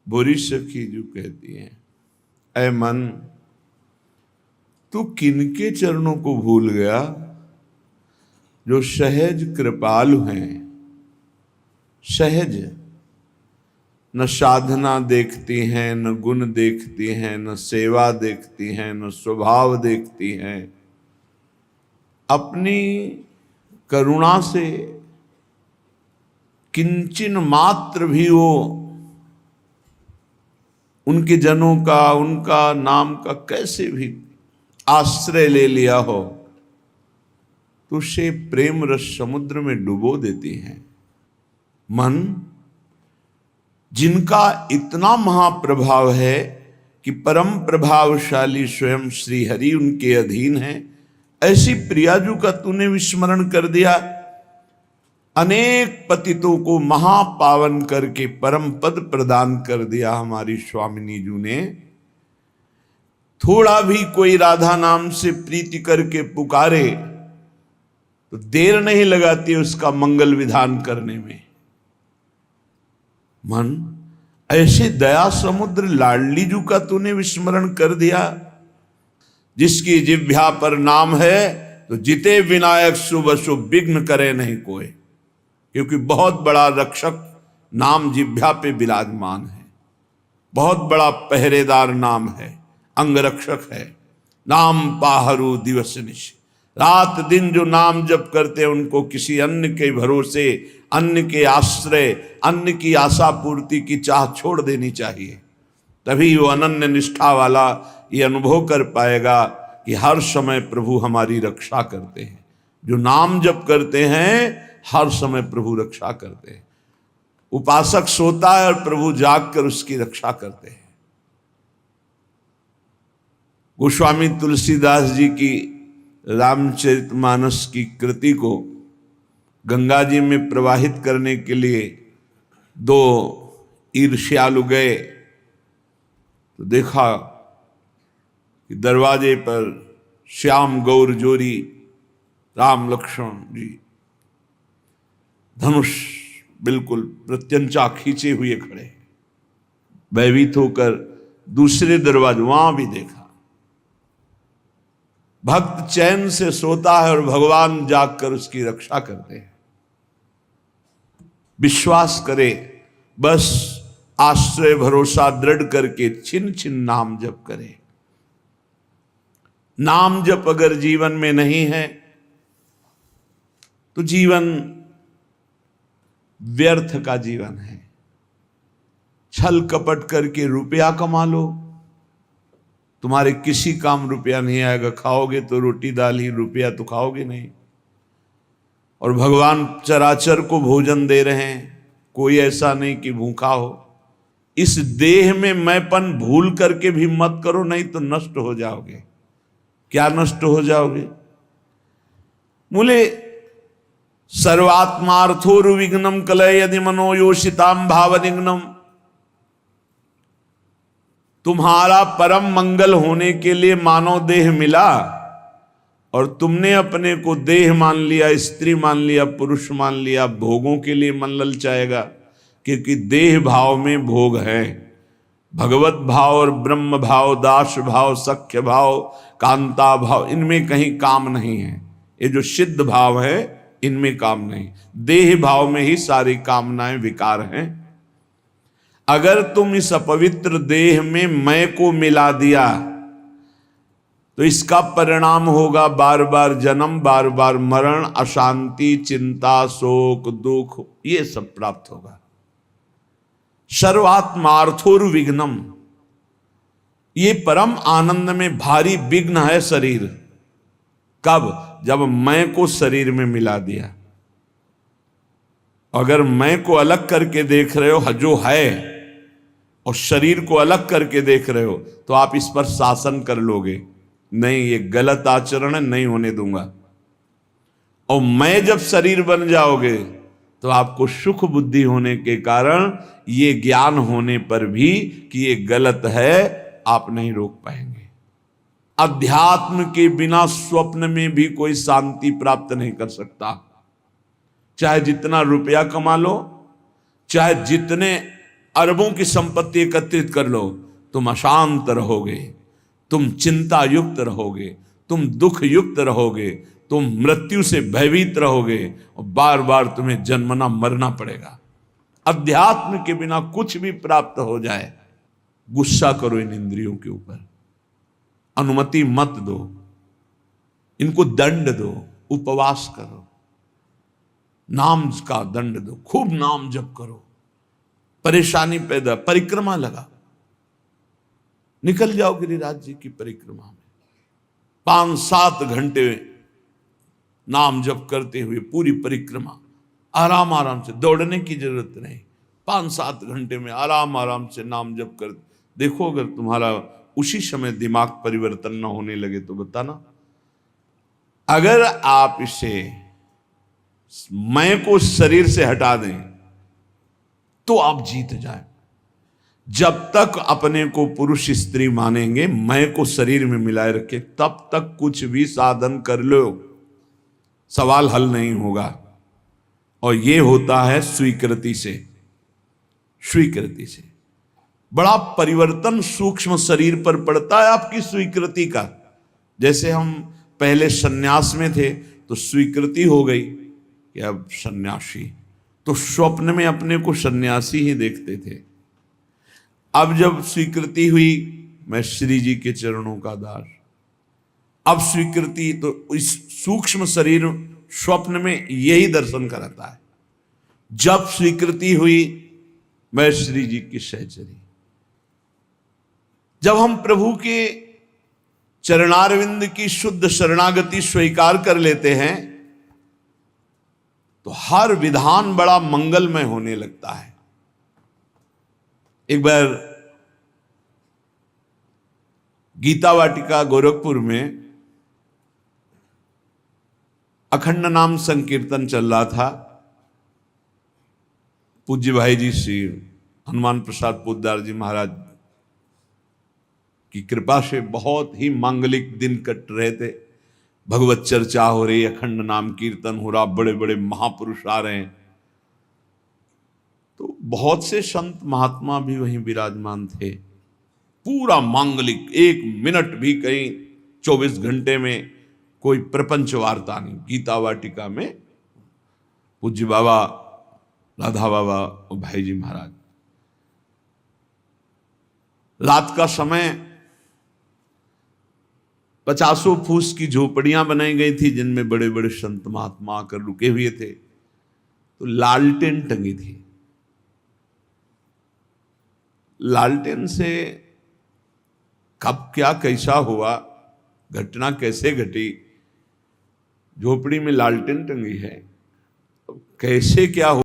बुरी सखी जो कहती है, ऐ मन तू किनके चरणों को भूल गया जो सहज कृपालु हैं। सहज, न साधना देखती हैं, न गुण देखती हैं, न सेवा देखती हैं, न स्वभाव देखती हैं। अपनी करुणा से किंचन मात्र भी वो उनके जनों का, उनका नाम का कैसे भी आश्रय ले लिया हो तो उसे प्रेम रस समुद्र में डुबो देती हैं। मन जिनका इतना महाप्रभाव है कि परम प्रभावशाली स्वयं श्री हरि उनके अधीन है, ऐसी प्रियाजू का तूने विस्मरण कर दिया। अनेक पतितों को महापावन करके परम पद प्रदान कर दिया हमारी स्वामिनी जी ने। थोड़ा भी कोई राधा नाम से प्रीति करके पुकारे तो देर नहीं लगाती उसका मंगल विधान करने में। मन ऐसे दया समुद्र लाडली जू का तूने विस्मरण कर दिया। जिसकी जिह्वा पर नाम है तो जिते विनायक शुभ अशुभ विघ्न करे नहीं कोई, क्योंकि बहुत बड़ा रक्षक नाम जिह्वा पे विराजमान है, बहुत बड़ा पहरेदार नाम है, अंगरक्षक है। नाम पाहरू दिवस निश, रात दिन जो नाम जप करते हैं उनको किसी अन्य के भरोसे, अन्य के आश्रय, अन्य की आशा पूर्ति की चाह छोड़ देनी चाहिए। तभी वो अनन्य निष्ठा वाला ये अनुभव कर पाएगा कि हर समय प्रभु हमारी रक्षा करते हैं। जो नाम जप करते हैं हर समय प्रभु रक्षा करते हैं। उपासक सोता है और प्रभु जागकर उसकी रक्षा करते हैं। गोस्वामी तुलसीदास जी की रामचरितमानस की कृति को गंगा जी में प्रवाहित करने के लिए दो ईर्ष्यालु गए तो देखा कि दरवाजे पर श्याम गौर जोरी राम लक्ष्मण जी धनुष बिल्कुल प्रत्यंचा खींचे हुए खड़े। भयभीत होकर दूसरे दरवाजे वहां भी देखा। भक्त चैन से सोता है और भगवान जागकर उसकी रक्षा करते हैं। विश्वास करे, बस आश्रय भरोसा दृढ़ करके छिन छिन नाम जप करे। नाम जप अगर जीवन में नहीं है तो जीवन व्यर्थ का जीवन है। छल कपट करके रुपया कमा लो, तुम्हारे किसी काम रुपया नहीं आएगा। खाओगे तो रोटी दाल ही, रुपया तो खाओगे नहीं। और भगवान चराचर को भोजन दे रहे हैं, कोई ऐसा नहीं कि भूखा हो। इस देह में मैंपन भूल करके भी मत करो, नहीं तो नष्ट हो जाओगे। क्या नष्ट हो जाओगे? मूले सर्वात्मार्थोरुविघ्नम कलय यदि मनोयोषिताम भावनिघ्नम। तुम्हारा परम मंगल होने के लिए मानव देह मिला और तुमने अपने को देह मान लिया, स्त्री मान लिया, पुरुष मान लिया। भोगों के लिए मन ललचाएगा, क्योंकि देह भाव में भोग है। भगवत भाव और ब्रह्म भाव, दास भाव, सख्य भाव, कांता भाव, इनमें कहीं काम नहीं है। ये जो सिद्ध भाव है इनमें काम नहीं। देह भाव में ही सारी कामनाएं विकार हैं। अगर तुम इस अपवित्र देह में मैं को मिला दिया तो इसका परिणाम होगा बार बार जन्म, बार बार मरण, अशांति, चिंता, शोक, दुख, ये सब प्राप्त होगा। सर्वात्मार्थोर विघ्नम, ये परम आनंद में भारी विघ्न है शरीर। कब? जब मैं को शरीर में मिला दिया। अगर मैं को अलग करके देख रहे हो जो है और शरीर को अलग करके देख रहे हो तो आप इस पर शासन कर लोगे, नहीं ये गलत आचरण है, नहीं होने दूंगा। और मैं जब शरीर बन जाओगे तो आपको सुख बुद्धि होने के कारण ये ज्ञान होने पर भी कि ये गलत है आप नहीं रोक पाएंगे। अध्यात्म के बिना स्वप्न में भी कोई शांति प्राप्त नहीं कर सकता। चाहे जितना रुपया कमा लो, चाहे जितने अरबों की संपत्ति एकत्रित कर लो, तुम अशांत रहोगे, तुम चिंता युक्त रहोगे, तुम दुख युक्त रहोगे, तुम मृत्यु से भयभीत रहोगे और बार बार तुम्हें जन्मना मरना पड़ेगा। अध्यात्म के बिना कुछ भी प्राप्त हो जाए, गुस्सा करो इन इंद्रियों के ऊपर, अनुमति मत दो, इनको दंड दो, उपवास करो, नाम का दंड दो, खूब नाम जप करो, परेशानी पैदा, परिक्रमा लगा, निकल जाओ गिरिराज जी की परिक्रमा में, 5-7 घंटे नाम जप करते हुए पूरी परिक्रमा, आराम आराम से, दौड़ने की जरूरत नहीं, 5-7 घंटे में आराम आराम से नाम जप कर देखो। अगर तुम्हारा उसी समय दिमाग परिवर्तन न होने लगे तो बताना। अगर आप इसे मैं को शरीर से हटा दें तो आप जीत जाए। जब तक अपने को पुरुष स्त्री मानेंगे, मैं को शरीर में मिलाए रखे, तब तक कुछ भी साधन कर लो, सवाल हल नहीं होगा। और यह होता है स्वीकृति से। स्वीकृति से बड़ा परिवर्तन सूक्ष्म शरीर पर पड़ता है आपकी स्वीकृति का। जैसे हम पहले सन्यास में थे तो स्वीकृति हो गई कि अब सन्यासी, तो स्वप्न में अपने को सन्यासी ही देखते थे। अब जब स्वीकृति हुई, मैं श्री जी के चरणों का दास, अब स्वीकृति, तो इस सूक्ष्म शरीर स्वप्न में यही दर्शन कराता है। जब स्वीकृति हुई, मैं श्री जी की सहचरी। जब हम प्रभु के चरणारविंद की शुद्ध शरणागति स्वीकार कर लेते हैं तो हर विधान बड़ा मंगलमय होने लगता है। एक बार गीता वाटिका गोरखपुर में अखंड नाम संकीर्तन चल रहा था। पूज्य भाई जी श्री हनुमान प्रसाद पोद्दार जी महाराज की कृपा से बहुत ही मांगलिक दिन कट रहे थे। भगवत चर्चा हो रही, अखंड नाम कीर्तन हो रहा, बड़े बड़े महापुरुष आ रहे हैं। तो बहुत से संत महात्मा भी वहीं विराजमान थे। पूरा मांगलिक, 1 मिनट भी कहीं 24 घंटे में कोई प्रपंच वार्ता नहीं। गीता वाटिका में पूज्य बाबा, राधा बाबा और भाई जी महाराज। रात का समय 50 फूस की झोपड़ियां बनाई गई थी जिनमें बड़े बड़े संत महात्मा आकर रुके हुए थे। तो लालटेन टंगी थी। लालटेन से कब क्या कैसा हुआ, घटना कैसे घटी, झोपड़ी में लालटेन टंगी है, कैसे क्या